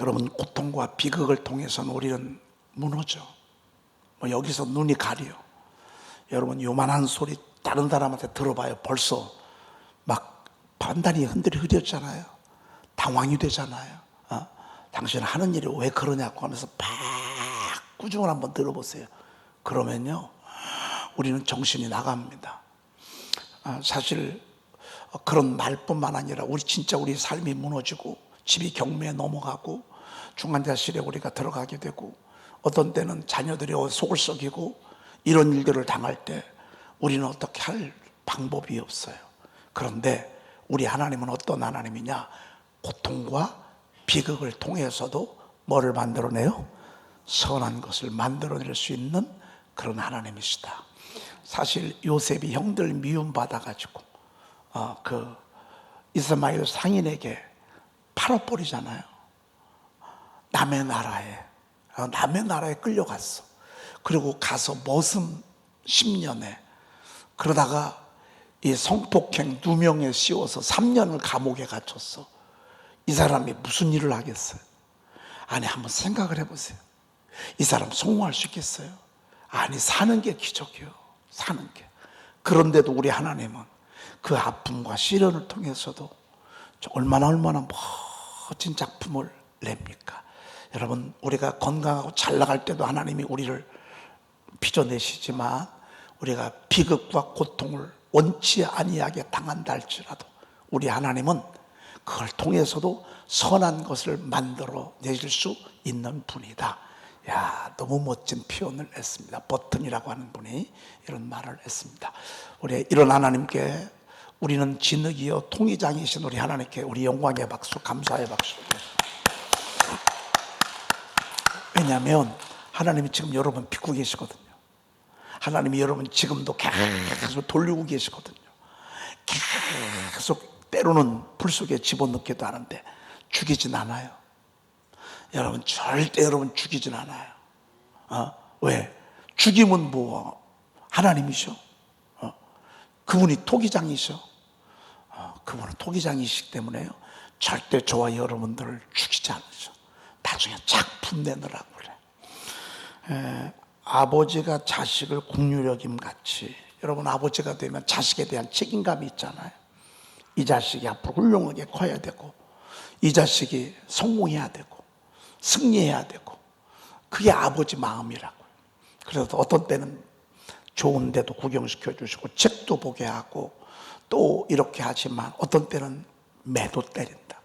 여러분, 고통과 비극을 통해서는 우리는 무너져. 여기서 눈이 가려. 여러분, 요만한 소리 다른 사람한테 들어봐요. 벌써 막 판단이 흐려졌잖아요. 당황이 되잖아요. 당신 하는 일이 왜 그러냐고 하면서 막 꾸중을 한번 들어보세요. 그러면요, 우리는 정신이 나갑니다. 사실 그런 말뿐만 아니라 진짜 우리 삶이 무너지고 집이 경매에 넘어가고 중환자실에 우리가 들어가게 되고 어떤 때는 자녀들이 속을 썩이고 이런 일들을 당할 때 우리는 어떻게 할 방법이 없어요. 그런데 우리 하나님은 어떤 하나님이냐? 고통과 비극을 통해서도 뭐를 만들어내요? 선한 것을 만들어낼 수 있는 그런 하나님이시다. 사실 요셉이 형들 미움받아가지고 그 이스마엘 상인에게 팔아버리잖아요. 남의 나라에 끌려갔어. 그리고 가서 머슴 10년에 그러다가 이 성폭행 누명에 씌워서 3년을 감옥에 갇혔어. 이 사람이 무슨 일을 하겠어요? 아니, 한번 생각을 해보세요. 이 사람 성공할 수 있겠어요? 아니, 사는 게 기적이에요. 사는 게. 그런데도 우리 하나님은 그 아픔과 시련을 통해서도 얼마나 멋진 작품을 냅니까? 여러분, 우리가 건강하고 잘 나갈 때도 하나님이 우리를 빚어내시지만 우리가 비극과 고통을 원치 아니하게 당한다 할지라도 우리 하나님은 그걸 통해서도 선한 것을 만들어 내실 수 있는 분이다. 야, 너무 멋진 표현을 했습니다. 버튼이라고 하는 분이 이런 말을 했습니다. 우리 이런 하나님께 우리는 진흙이요 통의장이신 우리 하나님께 우리 영광의 박수, 감사의 박수. 왜냐하면 하나님이 지금 여러분 빚고 계시거든요. 하나님이 여러분 지금도 계속 돌리고 계시거든요. 계속 때로는 불 속에 집어넣기도 하는데 죽이진 않아요. 여러분, 절대 여러분 죽이진 않아요. 왜? 죽이면 뭐 하나님이셔. 그분이 토기장이셔. 그분은 토기장이시기 때문에요, 절대 저와 여러분들을 죽이지 않으셔. 나중에 작품 내느라고 그래. 아버지가 자식을 국률여김 같이 여러분, 아버지가 되면 자식에 대한 책임감이 있잖아요. 이 자식이 앞으로 훌륭하게 커야 되고 이 자식이 성공해야 되고 승리해야 되고, 그게 아버지 마음이라고요. 그래서 어떤 때는 좋은 데도 구경시켜 주시고 책도 보게 하고 또 이렇게 하지만 어떤 때는 매도 때린다.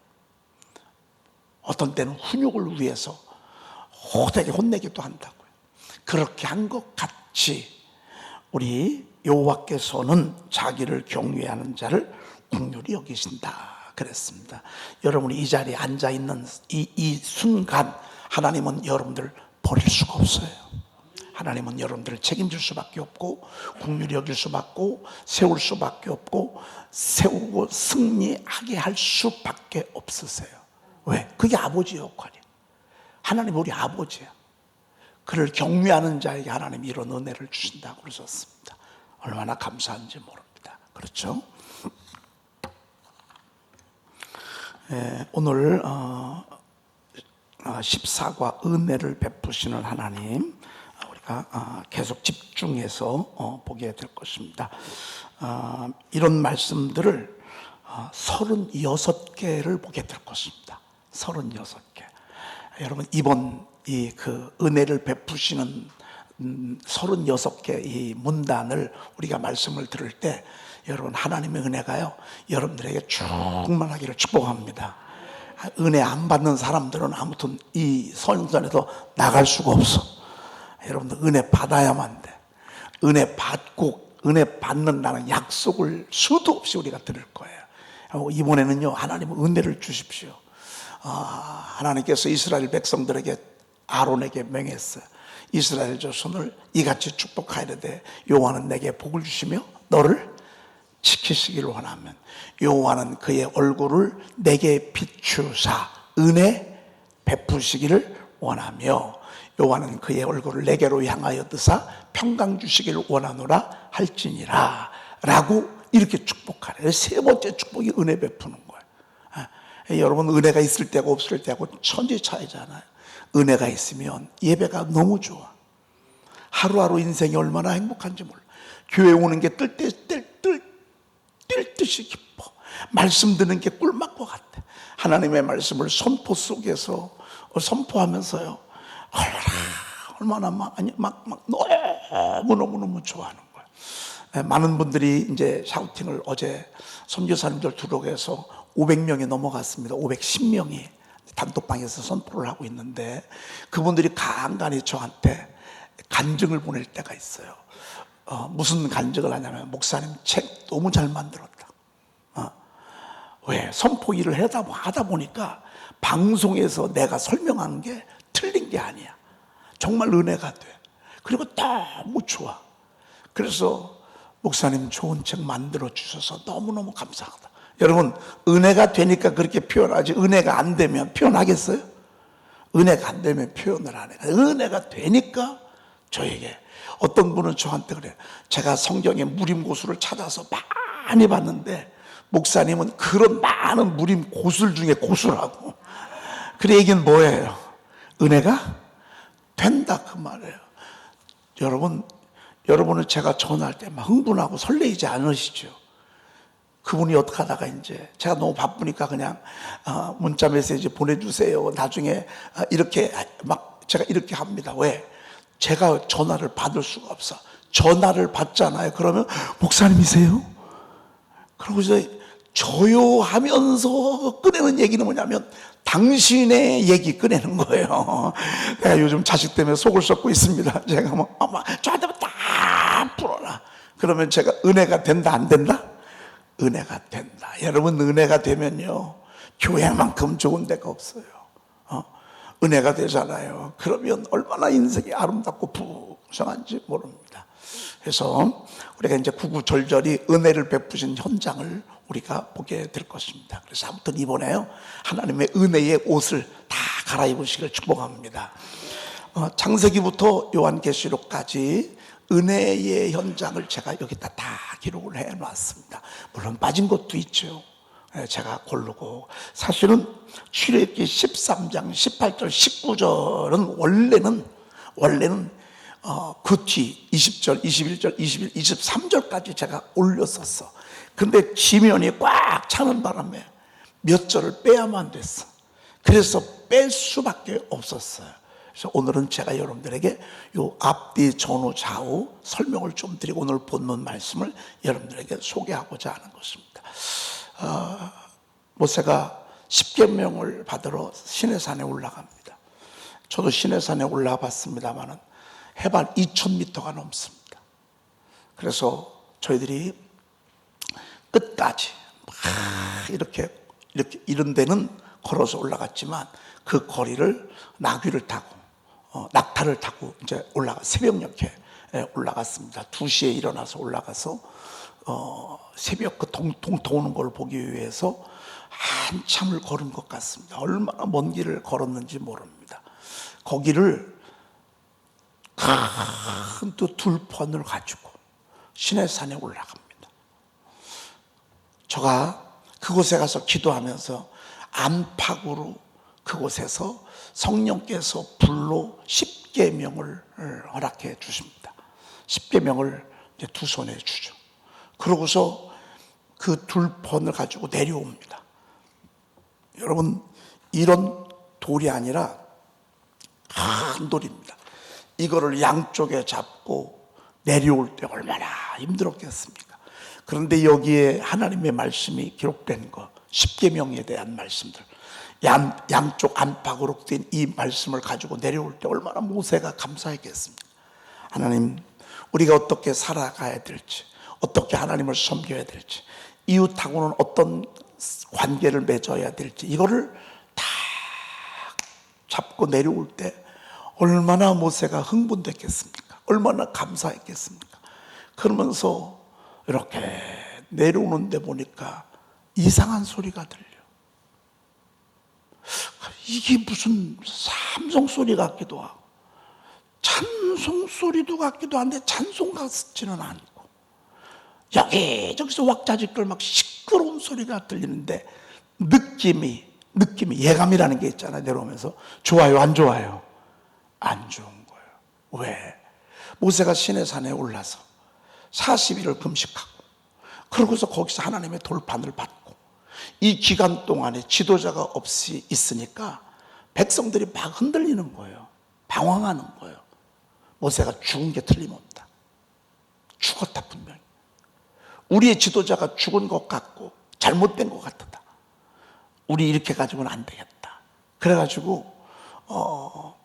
어떤 때는 훈육을 위해서 호되게 혼내기도 한다고요. 그렇게 한 것 같이 우리 여호와께서는 자기를 경외하는 자를 긍휼히 여기신다 그랬습니다. 여러분이 이 자리에 앉아있는 이 순간 하나님은 여러분들을 버릴 수가 없어요. 하나님은 여러분들을 책임질 수밖에 없고 긍휼히 여길 수밖에 없고 세울 수밖에 없고 세우고 승리하게 할 수밖에 없으세요. 왜? 그게 아버지 역할이에요. 하나님 우리 아버지야. 그를 경외하는 자에게 하나님이 이런 은혜를 주신다고 그러셨습니다. 얼마나 감사한지 모릅니다. 그렇죠? 오늘 14과 은혜를 베푸시는 하나님, 우리가 계속 집중해서 보게 될 것입니다. 이런 말씀들을 36개를 보게 될 것입니다. 36개. 여러분, 이번 그 은혜를 베푸시는 36개 이 문단을 우리가 말씀을 들을 때 여러분, 하나님의 은혜가요 여러분들에게 충만하기를 축복합니다. 은혜 안 받는 사람들은 아무튼 이 선전에서 나갈 수가 없어. 여러분들 은혜 받아야만 돼. 은혜 받고 은혜 받는다는 약속을 수도 없이 우리가 들을 거예요. 이번에는요, 하나님은 은혜를 주십시오. 하나님께서 이스라엘 백성들에게 아론에게 명했어요. 이스라엘 자손을 이같이 축복하이르되 여호와는 내게 복을 주시며 너를 지키시기를 원하면 여호와는 그의 얼굴을 내게 비추사 은혜 베푸시기를 원하며 여호와는 그의 얼굴을 내게로 향하여 드사 평강 주시기를 원하노라 할지니라 라고 이렇게 축복하래요. 세 번째 축복이 은혜 베푸는 거예요. 여러분, 은혜가 있을 때고 없을 때고 천지 차이잖아요. 은혜가 있으면 예배가 너무 좋아. 하루하루 인생이 얼마나 행복한지 몰라. 교회 오는 게 뜰 듯이 기뻐. 말씀 듣는 게 꿀맛과 같아. 하나님의 말씀을 선포 속에서 선포하면서요, 얼마나 너무너무 좋아하는 거야. 많은 분들이 이제 샤우팅을 어제 선교사님들 두록에서 500명이 넘어갔습니다. 510명이 단톡방에서 선포를 하고 있는데, 그분들이 간간히 저한테 간증을 보낼 때가 있어요. 무슨 간증을 하냐면, 목사님 책 너무 잘 만들었다. 왜? 선포 일을 하다 보니까 방송에서 내가 설명하는 게 틀린 게 아니야. 정말 은혜가 돼. 그리고 너무 좋아. 그래서 목사님 좋은 책 만들어 주셔서 너무너무 감사하다. 여러분, 은혜가 되니까 그렇게 표현하지, 은혜가 안 되면 표현하겠어요? 은혜가 안 되면 표현을 안 해. 은혜가 되니까. 저에게 어떤 분은 저한테 그래요. 제가 성경의 무림 고수를 찾아서 많이 봤는데 목사님은 그런 많은 무림 고수들 중에 고수라고. 그 얘기는 뭐예요? 은혜가 된다, 그 말이에요. 여러분은 제가 전화할 때 막 흥분하고 설레이지 않으시죠? 그분이 어떻게 하다가 이제 제가 너무 바쁘니까 그냥 문자 메시지 보내주세요. 나중에 이렇게 막 제가 이렇게 합니다. 왜? 제가 전화를 받을 수가 없어. 전화를 받잖아요. 그러면 목사님이세요? 그러고 이제 저요 하면서 꺼내는 얘기는 뭐냐면 당신의 얘기 꺼내는 거예요. 내가 요즘 자식 때문에 속을 썩고 있습니다. 제가 뭐 엄마 저한테 다 풀어라. 그러면 제가 은혜가 된다 안 된다? 은혜가 된다. 여러분, 은혜가 되면요, 교회만큼 좋은 데가 없어요. 은혜가 되잖아요. 그러면 얼마나 인생이 아름답고 풍성한지 모릅니다. 그래서 우리가 이제 구구절절히 은혜를 베푸신 현장을 우리가 보게 될 것입니다. 그래서 아무튼 이번에요, 하나님의 은혜의 옷을 다 갈아입으시길 축복합니다. 창세기부터 요한계시록까지 은혜의 현장을 제가 여기다 다 기록을 해놨습니다. 물론 빠진 것도 있죠. 제가 고르고. 사실은 출애굽기 13장 18절 19절은 원래는 그 뒤 20절 21절 21 23절까지 제가 올렸었어. 근데 지면이 꽉 차는 바람에 몇 절을 빼야만 됐어. 그래서 뺄 수밖에 없었어요. 그래서 오늘은 제가 여러분들에게 요 앞뒤 전후 좌우 설명을 좀 드리고 오늘 본문 말씀을 여러분들에게 소개하고자 하는 것입니다. 모세가 십계명을 받으러 시내산에 올라갑니다. 저도 시내산에 올라가 봤습니다만은 해발 2000m가 넘습니다. 그래서 저희들이 끝까지 막 이렇게 이런 데는 걸어서 올라갔지만 그 거리를 나귀를 타고 낙타를 타고 이제 새벽녘에 올라갔습니다. 2시에 일어나서 올라가서 새벽 그 동토 오는 걸 보기 위해서 한참을 걸은 것 같습니다. 얼마나 먼 길을 걸었는지 모릅니다. 거기를 큰 또 들판을 가지고 시내산에 올라갑니다. 제가 그곳에 가서 기도하면서 안팎으로 그곳에서 성령께서 불로 십계명을 허락해 주십니다. 십계명을 이제 두 손에 주죠. 그러고서 그 둘펀을 가지고 내려옵니다. 여러분, 이런 돌이 아니라 큰 돌입니다. 이거를 양쪽에 잡고 내려올 때 얼마나 힘들었겠습니까? 그런데 여기에 하나님의 말씀이 기록된 거, 십계명에 대한 말씀들, 양쪽 안팎으로 된 이 말씀을 가지고 내려올 때 얼마나 모세가 감사했겠습니까? 하나님, 우리가 어떻게 살아가야 될지, 어떻게 하나님을 섬겨야 될지, 이웃하고는 어떤 관계를 맺어야 될지, 이거를 다 잡고 내려올 때 얼마나 모세가 흥분됐겠습니까? 얼마나 감사했겠습니까? 그러면서 이렇게 내려오는데 보니까 이상한 소리가 들려. 이게 무슨 삼성 소리 같기도 하고 찬송 소리도 같기도 한데 찬송 같지는 않고, 여기저기서 왁자지껄 막 시끄러운 소리가 들리는데 느낌이 느낌이, 예감이라는 게 있잖아요. 내려오면서 좋아요, 안 좋아요? 안 좋은 거예요. 왜? 모세가 시내산에 올라서 40일을 금식하고, 그러고서 거기서 하나님의 돌판을 받고, 이 기간 동안에 지도자가 없이 있으니까 백성들이 막 흔들리는 거예요. 방황하는 거예요. 모세가 죽은 게 틀림없다. 죽었다, 분명히. 우리의 지도자가 죽은 것 같고 잘못된 것 같다. 우리 이렇게 가지고는 안 되겠다. 그래가지고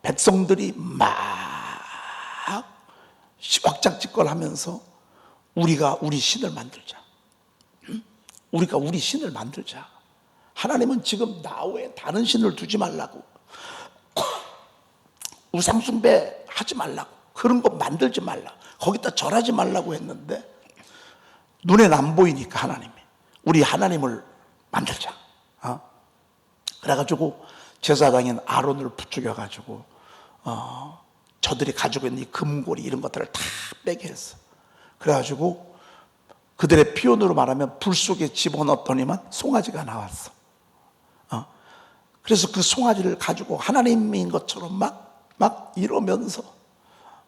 백성들이 막 시박작짓걸 하면서 우리가 우리 신을 만들자. 우리가 우리 신을 만들자. 하나님은 지금 나 외에 다른 신을 두지 말라고, 우상숭배 하지 말라고, 그런 거 만들지 말라, 거기다 절하지 말라고 했는데 눈에는 안 보이니까 하나님이 우리 하나님을 만들자. 그래가지고 제사장인 아론을 부추겨가지고 저들이 가지고 있는 이 금고리 이런 것들을 다 빼게 했어. 그래가지고 그들의 표현으로 말하면 불 속에 집어넣었더니만 송아지가 나왔어. 그래서 그 송아지를 가지고 하나님인 것처럼 막 이러면서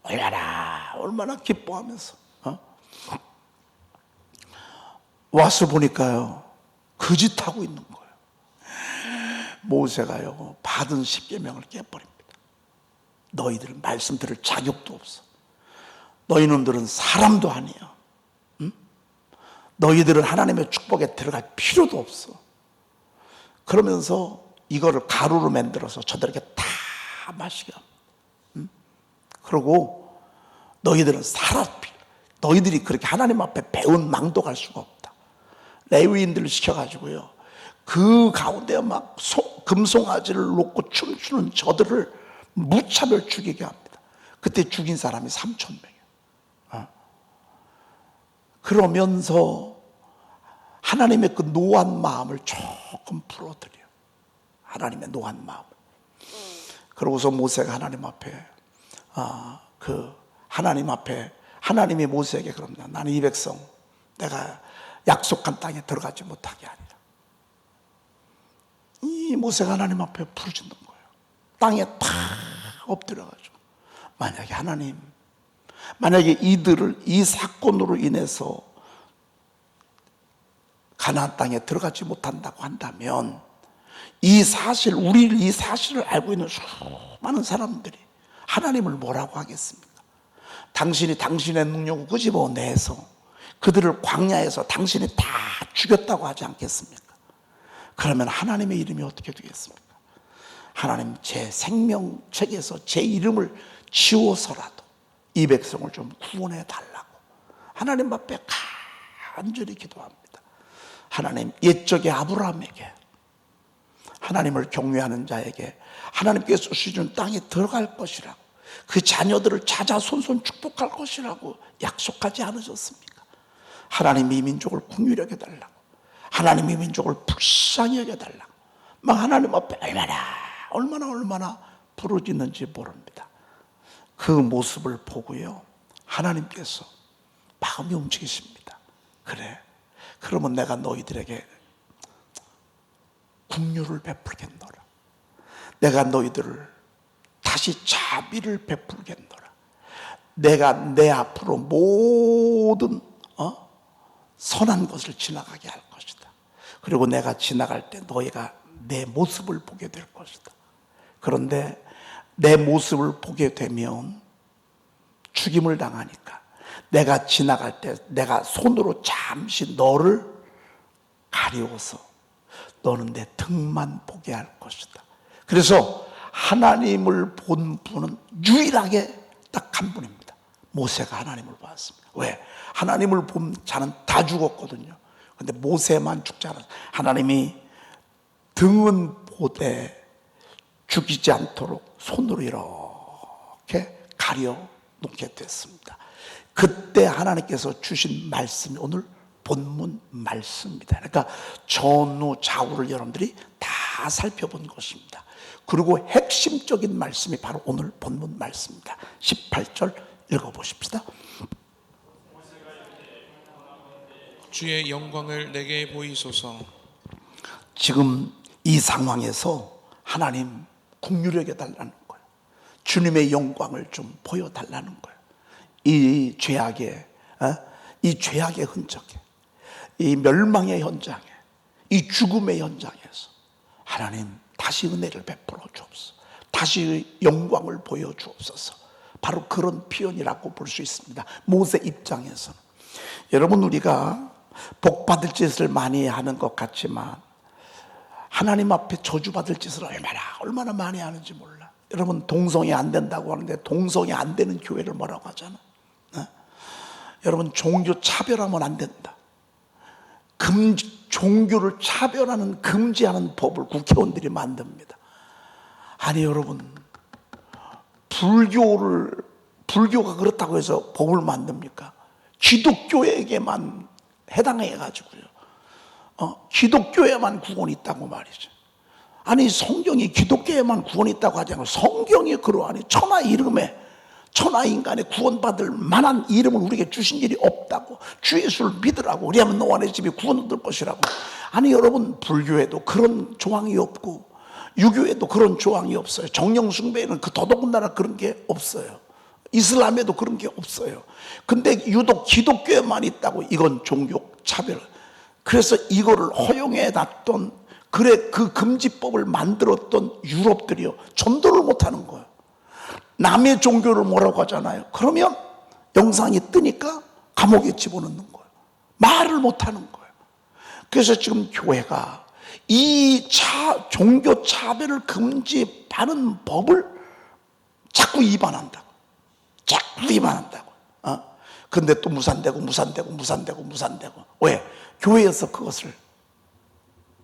얼마나 기뻐하면서 와서 보니까요, 거짓하고 있는 거예요. 모세가요, 받은 십계명을 깨버립니다. 너희들 말씀 들을 자격도 없어. 너희놈들은 사람도 아니야. 너희들은 하나님의 축복에 들어갈 필요도 없어. 그러면서 이거를 가루로 만들어서 저들에게 다 마시게 합니다. 그리고 너희들은 너희들이 그렇게 하나님 앞에 배운 망독할 수가 없다. 레위인들을 시켜가지고요, 그 가운데 막 금송아지를 놓고 춤추는 저들을 무차별 죽이게 합니다. 그때 죽인 사람이 3,000명이에요. 그러면서 하나님의 그 노한 마음을 조금 풀어드려요. 하나님의 노한 마음을. 그러고서 모세가 하나님 앞에 하나님이 모세에게 그럽니다. 나는 이 백성 내가 약속한 땅에 들어가지 못하게 하리라. 이 모세가 하나님 앞에 부르짖는 거예요. 땅에 탁 엎드려가지고, 만약에 이들을 이 사건으로 인해서 가나안 땅에 들어가지 못한다고 한다면 우리 이 사실을 알고 있는 수많은 사람들이 하나님을 뭐라고 하겠습니까? 당신이 당신의 능력을 끄집어내서 그들을 광야에서 당신이 다 죽였다고 하지 않겠습니까? 그러면 하나님의 이름이 어떻게 되겠습니까? 하나님, 제 생명책에서 제 이름을 지워서라도 이 백성을 좀 구원해 달라고 하나님 앞에 간절히 기도합니다. 하나님, 옛적의 아브라함에게, 하나님을 경외하는 자에게 하나님께서 주신 땅에 들어갈 것이라고, 그 자녀들을 자자손손 축복할 것이라고 약속하지 않으셨습니까? 하나님, 이 민족을 긍휼히 여겨달라고, 하나님 이 민족을 불쌍히 여겨달라고 막 하나님 앞에 얼마나 부르짖는지 모릅니다. 그 모습을 보고요, 하나님께서 마음이 움직이십니다. 그래, 그러면 내가 너희들에게 긍휼을 베풀겠노라. 내가 너희들을 다시 자비를 베풀겠노라. 내가 내 앞으로 모든 선한 것을 지나가게 할 것이다. 그리고 내가 지나갈 때 너희가 내 모습을 보게 될 것이다. 그런데 내 모습을 보게 되면 죽임을 당하니까 내가 지나갈 때 내가 손으로 잠시 너를 가리워서 너는 내 등만 보게 할 것이다. 그래서 하나님을 본 분은 유일하게 딱 한 분입니다. 모세가 하나님을 봤습니다. 왜? 하나님을 본 자는 다 죽었거든요. 그런데 모세만 죽지 않았어요. 하나님이 등은 보되 죽이지 않도록 손으로 이렇게 가려 놓게 됐습니다. 그때 하나님께서 주신 말씀이 오늘 본문 말씀입니다. 그러니까 전후 좌우를 여러분들이 다 살펴본 것입니다. 그리고 핵심적인 말씀이 바로 오늘 본문 말씀입니다. 18절 읽어보십시다. 주의 영광을 내게 보이소서. 지금 이 상황에서 하나님 긍휼히 여겨달라는 거예요. 주님의 영광을 좀 보여달라는 거예요. 이 죄악의 흔적에, 이 멸망의 현장에, 이 죽음의 현장에서 하나님 다시 은혜를 베풀어 주옵소서. 다시 영광을 보여주옵소서. 바로 그런 표현이라고 볼 수 있습니다. 모세 입장에서는. 여러분, 우리가 복받을 짓을 많이 하는 것 같지만 하나님 앞에 저주받을 짓을 얼마나 많이 하는지 몰라. 여러분, 동성이 안 된다고 하는데 동성이 안 되는 교회를 뭐라고 하잖아. 여러분, 종교 차별하면 안 된다. 종교를 차별하는, 금지하는 법을 국회의원들이 만듭니다. 아니 여러분, 불교가 그렇다고 해서 법을 만듭니까? 기독교에게만 해당해가지고요. 기독교에만 구원이 있다고 말이죠. 아니 성경이 기독교에만 구원이 있다고 하지 않고 성경이 그러하니 천하 인간의 구원받을 만한 이름을 우리에게 주신 일이 없다고. 주 예수를 믿으라고. 그리하면 너와 내 집이 구원 얻을 것이라고. 아니 여러분, 불교에도 그런 조항이 없고 유교에도 그런 조항이 없어요. 정령 숭배에는 더더군다나 그런 게 없어요. 이슬람에도 그런 게 없어요. 근데 유독 기독교에만 있다고. 이건 종교 차별. 그래서 이거를 허용해 놨던, 그 금지법을 만들었던 유럽들이요, 전도를 못하는 거예요. 남의 종교를 뭐라고 하잖아요. 그러면 영상이 뜨니까 감옥에 집어넣는 거예요. 말을 못하는 거예요. 그래서 지금 교회가 이 종교 차별을 금지하는 법을 자꾸 위반한다고. 근데 또 무산되고. 왜? 교회에서 그것을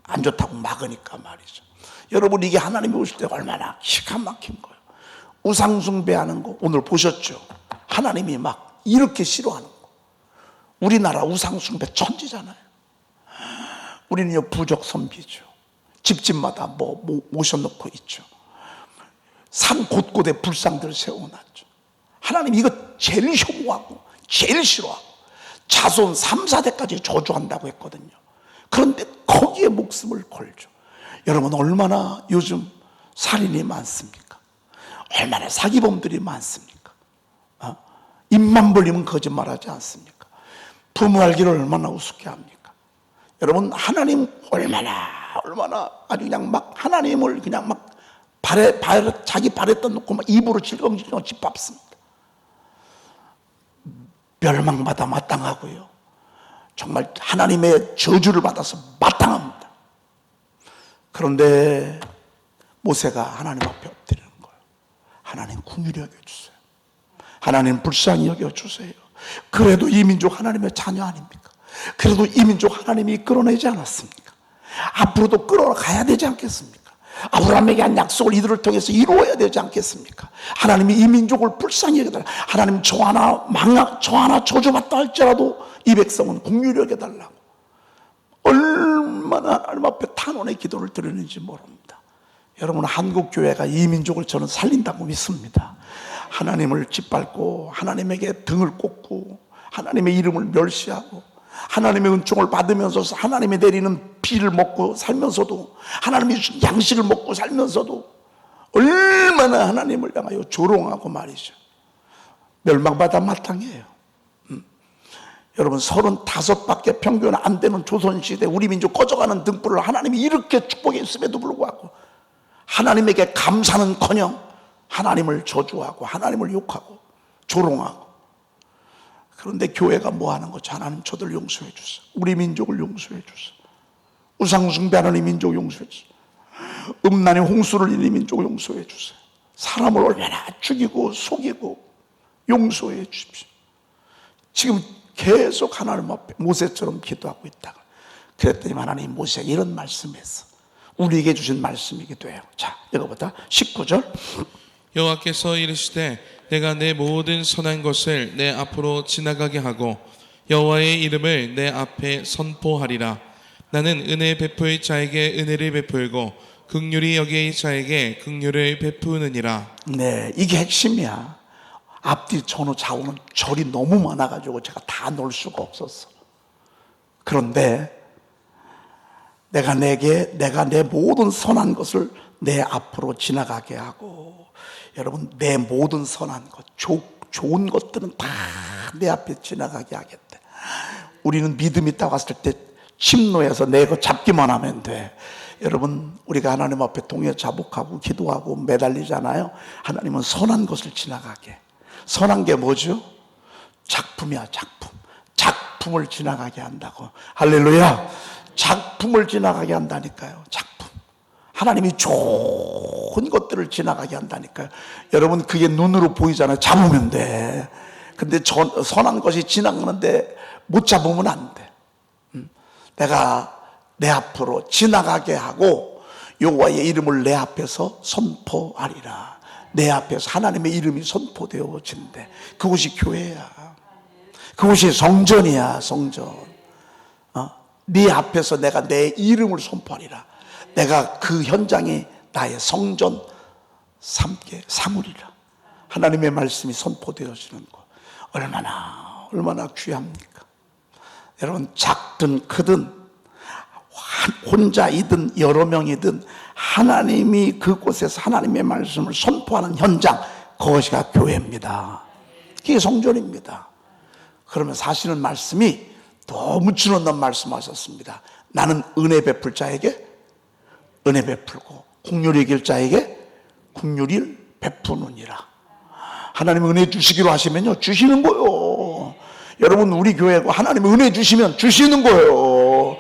안 좋다고 막으니까 말이죠. 여러분, 이게 하나님이 오실 때 얼마나 기가 막힌 거예요. 우상숭배하는 거 오늘 보셨죠? 하나님이 막 이렇게 싫어하는 거. 우리나라 우상숭배 천지잖아요. 우리는요, 부적 선비죠. 집집마다 모셔놓고 있죠. 산 곳곳에 불상들을 세워놨죠. 하나님 이거 제일 혐오하고 제일 싫어하고 자손 3, 4대까지 저주한다고 했거든요. 그런데 거기에 목숨을 걸죠. 여러분, 얼마나 요즘 살인이 많습니까? 얼마나 사기범들이 많습니까? 입만 벌리면 거짓말하지 않습니까? 부모 알기를 얼마나 우습게 합니까? 여러분, 하나님 얼마나 아주 그냥 막 하나님을 그냥 막 자기 발에 떠놓고 막 입으로 질겅질겅 짓밟습니다. 멸망받아 마땅하고요. 정말 하나님의 저주를 받아서 마땅합니다. 그런데 모세가 하나님 앞에 엎드리는 거예요. 하나님 긍휼히 여겨주세요. 하나님 불쌍히 여겨주세요. 그래도 이 민족 하나님의 자녀 아닙니까? 그래도 이 민족 하나님이 끌어내지 않았습니까? 앞으로도 끌어가야 되지 않겠습니까? 아브라함에게 한 약속을 이들을 통해서 이루어야 되지 않겠습니까? 하나님이 이 민족을 불쌍히 여겨달라. 하나님 저 하나 저주받다 할지라도 이 백성은 긍휼히 여겨달라고. 얼마나 하나님 앞에 탄원의 기도를 드리는지 모릅니다. 여러분, 한국교회가 이 민족을 저는 살린다고 믿습니다. 하나님을 짓밟고 하나님에게 등을 꽂고 하나님의 이름을 멸시하고 하나님의 은총을 받으면서 하나님이 내리는 비를 먹고 살면서도, 하나님이 주신 양식을 먹고 살면서도 얼마나 하나님을 향하여 조롱하고 말이죠. 멸망받아 마땅해요. 여러분, 35밖에 평균 안 되는 조선시대 우리 민족 꺼져가는 등불을 하나님이 이렇게 축복했음에도 불구하고 하나님에게 감사는커녕 하나님을 저주하고 하나님을 욕하고 조롱하고. 그런데 교회가 뭐 하는 거죠? 하나님 저들 용서해 주세요. 우리 민족을 용서해 주세요. 우상숭배하는 이 민족 용서해 주세요. 음란의 홍수를 일으킨 이 민족 용서해 주세요. 사람을 얼마나 죽이고 속이고 용서해 주십시오. 지금 계속 하나님 앞에 모세처럼 기도하고 있다가 그랬더니 하나님 모세에게 이런 말씀했어. 우리에게 주신 말씀이기도 해요. 자, 읽어보자. 19절. 여호와께서 이르시되 내가 내 모든 선한 것을 내 앞으로 지나가게 하고 여호와의 이름을 내 앞에 선포하리라. 나는 은혜 베풀 자에게 은혜를 베풀고 긍휼히 여길 자에게 긍휼을 베푸느니라. 네, 이게 핵심이야. 앞뒤 전후 좌우는 절이 너무 많아가지고 제가 다 넣을 수가 없었어. 그런데 내가 내 모든 선한 것을 내 앞으로 지나가게 하고. 여러분, 내 모든 선한 것, 좋은 것들은 다 내 앞에 지나가게 하겠대. 우리는 믿음 있다 왔을 때 침노해서 내 거 잡기만 하면 돼. 여러분, 우리가 하나님 앞에 동해 자복하고 기도하고 매달리잖아요. 하나님은 선한 것을 지나가게. 선한 게 뭐죠? 작품이야, 작품. 작품을 지나가게 한다고. 할렐루야. 작품을 지나가게 한다니까요. 작품. 하나님이 좋은 것들을 지나가게 한다니까요. 여러분, 그게 눈으로 보이잖아요. 잡으면 돼. 근데 선한 것이 지나가는데 못 잡으면 안 돼. 내가 내 앞으로 지나가게 하고 여호와의 이름을 내 앞에서 선포하리라. 내 앞에서 하나님의 이름이 선포되어진대. 그곳이 교회야. 그곳이 성전이야, 성전. 네 앞에서 내가 내 이름을 선포하리라. 내가 그 현장이 나의 성전 삼으리라. 하나님의 말씀이 선포되어지는 것, 얼마나 귀합니까? 여러분, 작든 크든 혼자이든 여러 명이든 하나님이 그곳에서 하나님의 말씀을 선포하는 현장, 그것이가 교회입니다. 그게 성전입니다. 그러면 사실은 말씀이 너무 주는단 말씀하셨습니다. 나는 은혜 베풀 자에게 은혜 베풀고 긍휼히 여길 자에게 긍휼을 베푸느니라. 하나님 은혜 주시기로 하시면요, 주시는 거예요. 여러분, 우리 교회가 하나님 은혜 주시면 주시는 거예요.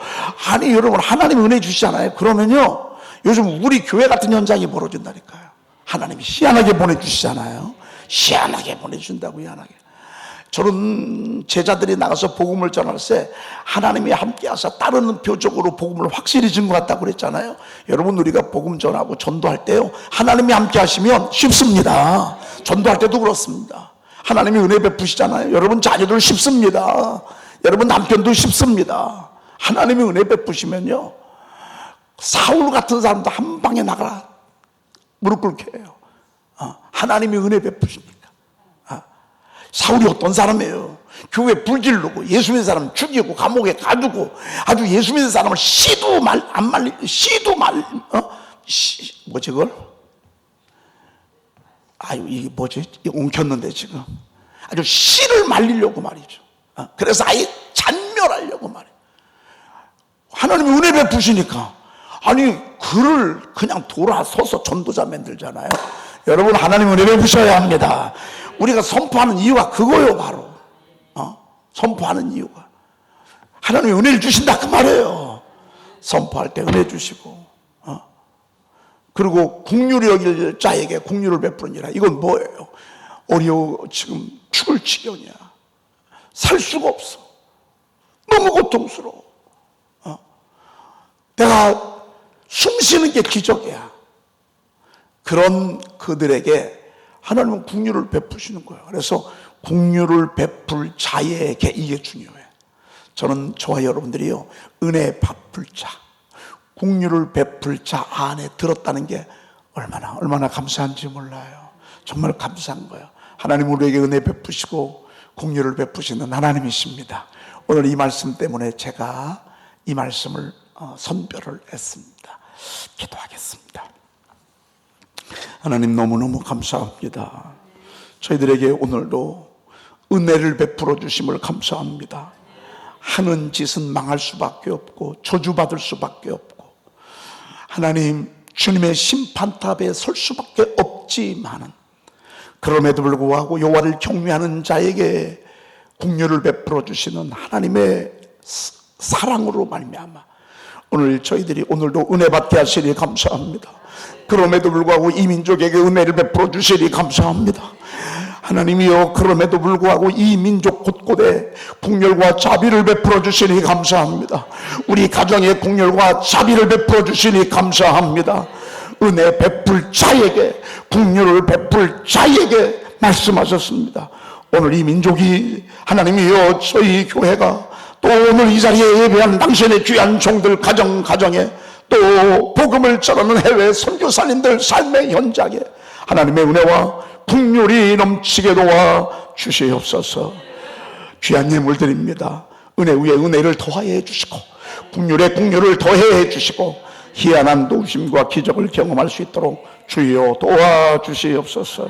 아니, 여러분, 하나님 은혜 주시잖아요. 그러면요, 요즘 우리 교회 같은 현장이 벌어진다니까요. 하나님이 희한하게 보내주시잖아요. 희한하게 보내준다고, 희한하게. 저런 제자들이 나가서 복음을 전할 때 하나님이 함께하사 따르는 표적으로 복음을 확실히 증거했다고 그랬잖아요. 여러분, 우리가 복음 전하고 전도할 때요, 하나님이 함께하시면 쉽습니다. 전도할 때도 그렇습니다. 하나님이 은혜 베푸시잖아요. 여러분, 자녀들 쉽습니다. 여러분, 남편도 쉽습니다. 하나님이 은혜 베푸시면요, 사울 같은 사람도 한 방에 나가라 무릎 꿇게 해요. 하나님이 은혜 베푸시니까. 사울이 어떤 사람이에요? 교회 불질르고 예수 믿는 사람 죽이고 감옥에 가두고 아주 예수 믿는 사람을 뭐지 그걸? 아유, 이게 뭐지? 엉켰는데 지금 아주 씨를 말리려고 말이죠. 그래서 아예 잔멸하려고 말이에요. 하나님이 은혜 베푸시니까, 아니, 그를 그냥 돌아서서 전도자 만들잖아요. 여러분, 하나님 은혜 베푸셔야 합니다. 우리가 선포하는 이유가 그거예요, 바로. 선포하는 이유가. 하나님이 은혜를 주신다, 그 말이에요. 선포할 때 은혜 주시고, 그리고 긍휼히 여길 자에게 긍휼을 베푸느니라. 이건 뭐예요? 지금 죽을 지경이야. 살 수가 없어. 너무 고통스러워. 내가 숨 쉬는 게 기적이야. 그런 그들에게 하나님은 긍휼을 베푸시는 거예요. 그래서 긍휼을 베풀 자에게 이게 중요해. 저와 여러분들이요, 은혜 베풀 자, 긍휼을 베풀 자 안에 들었다는 게 얼마나 감사한지 몰라요. 정말 감사한 거예요. 하나님 우리에게 은혜 베푸시고 긍휼을 베푸시는 하나님이십니다. 오늘 이 말씀 때문에 제가 이 말씀을 선별을 했습니다. 기도하겠습니다. 하나님, 너무너무 감사합니다. 저희들에게 오늘도 은혜를 베풀어 주심을 감사합니다. 하는 짓은 망할 수밖에 없고 저주받을 수밖에 없고 하나님, 주님의 심판탑에 설 수밖에 없지만은 그럼에도 불구하고 여호와를 경외하는 자에게 긍휼을 베풀어 주시는 하나님의 사랑으로 말미암아 오늘 저희들이 오늘도 은혜 받게 하시니 감사합니다. 그럼에도 불구하고 이 민족에게 은혜를 베풀어 주시니 감사합니다. 하나님이여, 그럼에도 불구하고 이 민족 곳곳에 긍휼과 자비를 베풀어 주시니 감사합니다. 우리 가정에 긍휼과 자비를 베풀어 주시니 감사합니다. 은혜 베풀 자에게, 긍휼을 베풀 자에게 말씀하셨습니다. 오늘 이 민족이, 하나님이여, 저희 교회가 또 오늘 이 자리에 예배한 당신의 귀한 종들 가정에 또 복음을 전하는 해외 선교사님들 삶의 현장에 하나님의 은혜와 긍휼이 넘치게 도와 주시옵소서. 귀한 예물 드립니다. 은혜 위에 은혜를 더하여 주시고 국률에 국률을 더해 주시고 희한한 도우심과 기적을 경험할 수 있도록 주여 도와주시옵소서.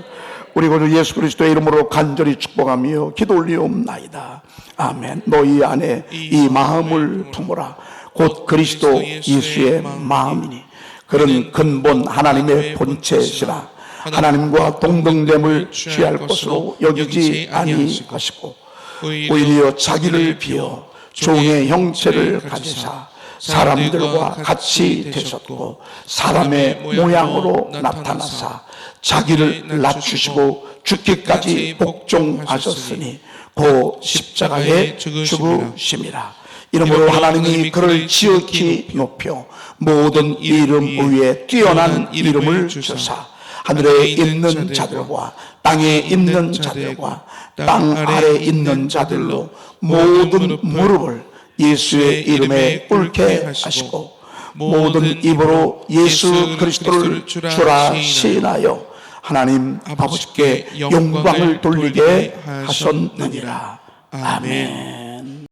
우리 구주 예수 그리스도의 이름으로 간절히 축복하며 기도 올리옵나이다. 아멘. 너희 안에 이 마음을 품으라. 곧 그리스도 예수의 마음이니 그런 근본 하나님의 본체시라. 하나님과 동등됨을 취할 것으로 여기지 아니하시고 오히려 자기를 비어 종의 형체를 가지사 사람들과 같이 되셨고 사람의 모양으로 나타나사 자기를 낮추시고 죽기까지 복종하셨으니 그 십자가에 죽으심이라. 이러므로 하나님이 그를 지극히 높여 모든 이름 위에 뛰어난 이름을 주사 하늘에 있는 자들과 땅에 있는 자들과 땅 아래 있는 자들로 모든 무릎을 예수의 이름에 꿇게 하시고 모든 입으로 예수 그리스도를 주라 시인하여 하나님 아버지께 영광을 돌리게 하셨느니라. 아멘.